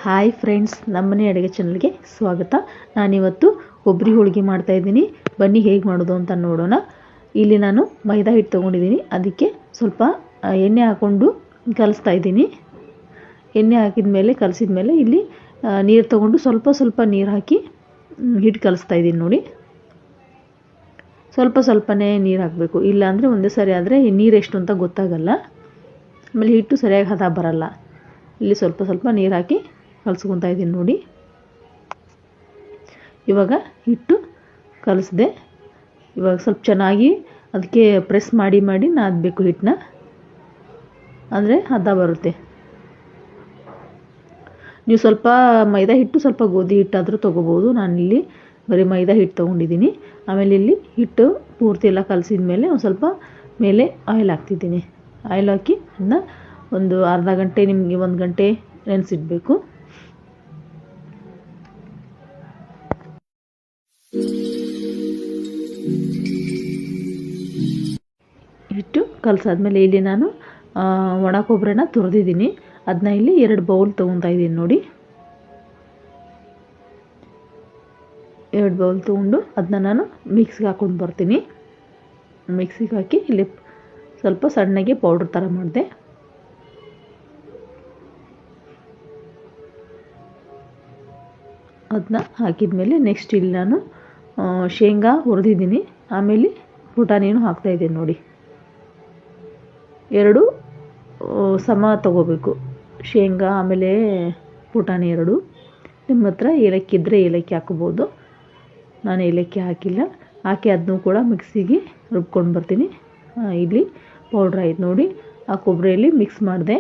Hi friends, ನಮ್ಮನೆ ಅಡುಗೆ ಚಾನಲ್ಗೆ ಸ್ವಾಗತ. ನಾನಿವತ್ತು ಕೊಬ್ಬರಿ ಹೋಳಿಗೆ ಮಾಡ್ತಾಯಿದ್ದೀನಿ. ಬನ್ನಿ ಹೇಗೆ ಮಾಡೋದು ಅಂತ ನೋಡೋಣ. ಇಲ್ಲಿ ನಾನು ಮೈದಾ ಹಿಟ್ಟು ತೊಗೊಂಡಿದ್ದೀನಿ. ಅದಕ್ಕೆ ಸ್ವಲ್ಪ ಎಣ್ಣೆ ಹಾಕ್ಕೊಂಡು ಕಲಿಸ್ತಾ ಇದ್ದೀನಿ. ಎಣ್ಣೆ ಹಾಕಿದ ಮೇಲೆ ಕಲಸಿದ ಮೇಲೆ ಇಲ್ಲಿ ನೀರು ತೊಗೊಂಡು ಸ್ವಲ್ಪ ನೀರು ಹಾಕಿ ಹಿಟ್ಟು ಕಲಿಸ್ತಾ ಇದ್ದೀನಿ ನೋಡಿ. ಸ್ವಲ್ಪನೇ ನೀರು ಹಾಕಬೇಕು, ಇಲ್ಲಾಂದರೆ ಒಂದೇ ಸರಿ ಆದರೆ ನೀರು ಎಷ್ಟು ಅಂತ ಗೊತ್ತಾಗಲ್ಲ. ಆಮೇಲೆ ಹಿಟ್ಟು ಸರಿಯಾಗಿ ಹದ ಬರಲ್ಲ. ಇಲ್ಲಿ ಸ್ವಲ್ಪ ನೀರು ಹಾಕಿ ಕಲಿಸ್ಕೊತಾ ಇದ್ದೀನಿ ನೋಡಿ. ಇವಾಗ ಹಿಟ್ಟು ಕಲಿಸಿದೆ. ಇವಾಗ ಸ್ವಲ್ಪ ಚೆನ್ನಾಗಿ ಅದಕ್ಕೆ ಪ್ರೆಸ್ ಮಾಡಿ ನಾದಬೇಕು ಹಿಟ್ಟನ್ನ, ಅಂದರೆ ಹದ ಬರುತ್ತೆ. ನೀವು ಸ್ವಲ್ಪ ಮೈದಾ ಹಿಟ್ಟು ಸ್ವಲ್ಪ ಗೋಧಿ ಹಿಟ್ಟಾದರೂ ತೊಗೋಬೋದು. ನಾನಿಲ್ಲಿ ಬರೀ ಮೈದಾ ಹಿಟ್ಟು ತೊಗೊಂಡಿದ್ದೀನಿ. ಆಮೇಲೆ ಇಲ್ಲಿ ಹಿಟ್ಟು ಪೂರ್ತಿ ಎಲ್ಲ ಕಲಸಿದ ಮೇಲೆ ಒಂದು ಸ್ವಲ್ಪ ಮೇಲೆ ಆಯಿಲ್ ಹಾಕ್ತಿದ್ದೀನಿ. ಆಯಿಲ್ ಹಾಕಿ ಅದನ್ನ ಒಂದು ಅರ್ಧ ಗಂಟೆ, ನಿಮಗೆ 1 ಗಂಟೆ ನೆನೆಸಿಡಬೇಕು. ಹಿಟ್ಟು ಕಲಸಾದ್ಮೇಲೆ ಇಲ್ಲಿ ನಾನು ಒಣ ಕೊಬ್ಬರಿನ ತುರಿದಿದ್ದೀನಿ. ಅದನ್ನ ಇಲ್ಲಿ 2 ಬೌಲ್ ತೊಗೊತಾ ಇದ್ದೀನಿ ನೋಡಿ. 2 ಬೌಲ್ ತೊಗೊಂಡು ಅದನ್ನ ನಾನು ಮಿಕ್ಸಿಗೆ ಹಾಕ್ಕೊಂಡು ಬರ್ತೀನಿ. ಮಿಕ್ಸಿಗೆ ಹಾಕಿ ಇಲ್ಲಿ ಸ್ವಲ್ಪ ಸಣ್ಣಗೆ ಪೌಡ್ರ್ ಥರ ಮಾಡಿದೆ. ಅದನ್ನ ಹಾಕಿದ ಮೇಲೆ ನೆಕ್ಸ್ಟ್ ಇಲ್ಲಿ ನಾನು ಶೇಂಗಾ ಹುರಿದಿದ್ದೀನಿ. ಆಮೇಲೆ ಪುಟಾಣಿನೂ ಹಾಕ್ತಾಯಿದ್ದೀನಿ ನೋಡಿ. 2 ಸಮ ತೊಗೋಬೇಕು, ಶೇಂಗಾ ಆಮೇಲೆ ಪುಟಾಣಿ 2. ನಿಮ್ಮ ಹತ್ರ ಏಲಕ್ಕಿ ಇದ್ದರೆ ಏಲಕ್ಕಿ ಹಾಕ್ಬೋದು. ನಾನು ಏಲಕ್ಕಿ ಹಾಕಿಲ್ಲ. ಹಾಕಿ ಅದನ್ನೂ ಕೂಡ ಮಿಕ್ಸಿಗೆ ರುಬ್ಕೊಂಡು ಬರ್ತೀನಿ. ಇಲ್ಲಿ ಪೌಡ್ರ್ ಆಯ್ತು ನೋಡಿ. ಆ ಕೊಬ್ಬರಿಯಲ್ಲಿ ಮಿಕ್ಸ್ ಮಾಡಿದೆ.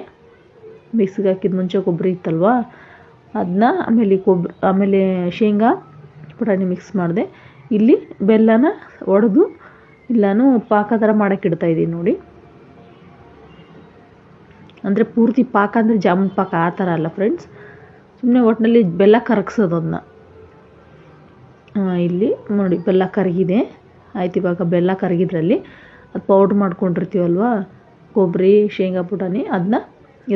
ಮಿಕ್ಸಿಗೆ ಹಾಕಿದ ಮುಂಚೆ ಕೊಬ್ಬರಿ ಇತ್ತಲ್ವ, ಅದನ್ನ ಆಮೇಲೆ ಶೇಂಗಾ ಪುಟಾಣಿ ಮಿಕ್ಸ್ ಮಾಡಿದೆ. ಇಲ್ಲಿ ಬೆಲ್ಲನ ಒಡೆದು ಇಲ್ಲಾನು ಪಾಕ ಥರ ಮಾಡೋಕ್ಕೆ ಇಡ್ತಾಯಿದ್ದೀನಿ ನೋಡಿ. ಅಂದರೆ ಪೂರ್ತಿ ಪಾಕ ಅಂದರೆ ಜಾಮೂನ್ ಪಾಕ ಆ ಥರ ಅಲ್ಲ ಫ್ರೆಂಡ್ಸ್, ಸುಮ್ಮನೆ ಒಟ್ಟಿನಲ್ಲಿ ಬೆಲ್ಲ ಕರಗಿಸೋದು ಅದನ್ನ. ಇಲ್ಲಿ ನೋಡಿ ಬೆಲ್ಲ ಕರಗಿದೆ. ಆಯ್ತು, ಇವಾಗ ಬೆಲ್ಲ ಕರಗಿದ್ರಲ್ಲಿ ಅದು ಪೌಡ್ರ್ ಮಾಡ್ಕೊಂಡಿರ್ತೀವಲ್ವ ಕೊಬ್ಬರಿ ಶೇಂಗಾ ಪುಟಾಣಿ, ಅದನ್ನ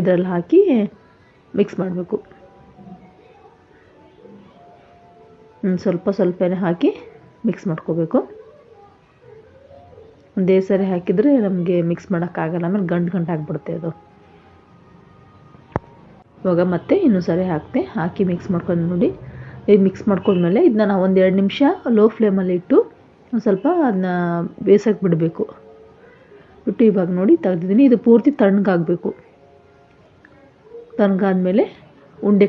ಇದರಲ್ಲಿ ಹಾಕಿ ಮಿಕ್ಸ್ ಮಾಡಬೇಕು. ಸ್ವಲ್ಪನೇ ಹಾಕಿ ಮಿಕ್ಸ್ ಮಾಡ್ಕೋಬೇಕು. ಒಂದೇ ಸರಿ ಹಾಕಿದರೆ ನಮಗೆ ಮಿಕ್ಸ್ ಮಾಡೋಕ್ಕಾಗಲ್ಲ, ಆಮೇಲೆ ಗಂಟು ಆಗಿಬಿಡುತ್ತೆ ಅದು. ಇವಾಗ ಮತ್ತೆ ಇನ್ನೊಂದು ಸರಿ ಹಾಕಿ ಮಿಕ್ಸ್ ಮಾಡ್ಕೊಂಡು ನೋಡಿ. ಈಗ ಮಿಕ್ಸ್ ಮಾಡ್ಕೊಂಡ್ಮೇಲೆ ಇದನ್ನ ನಾವು 1-2 ನಿಮಿಷ ಲೋ ಫ್ಲೇಮಲ್ಲಿ ಇಟ್ಟು ಒಂದು ಸ್ವಲ್ಪ ಅದನ್ನ ಬೇಯಿಸೋಕೆ ಬಿಡಬೇಕು. ಬಿಟ್ಟು ಇವಾಗ ನೋಡಿ ತೆಗೆದಿದ್ದೀನಿ. ಇದು ಪೂರ್ತಿ ತಣ್ಣಗಾಗಬೇಕು. ತಣ್ಣಗಾದ್ಮೇಲೆ ಉಂಡೆ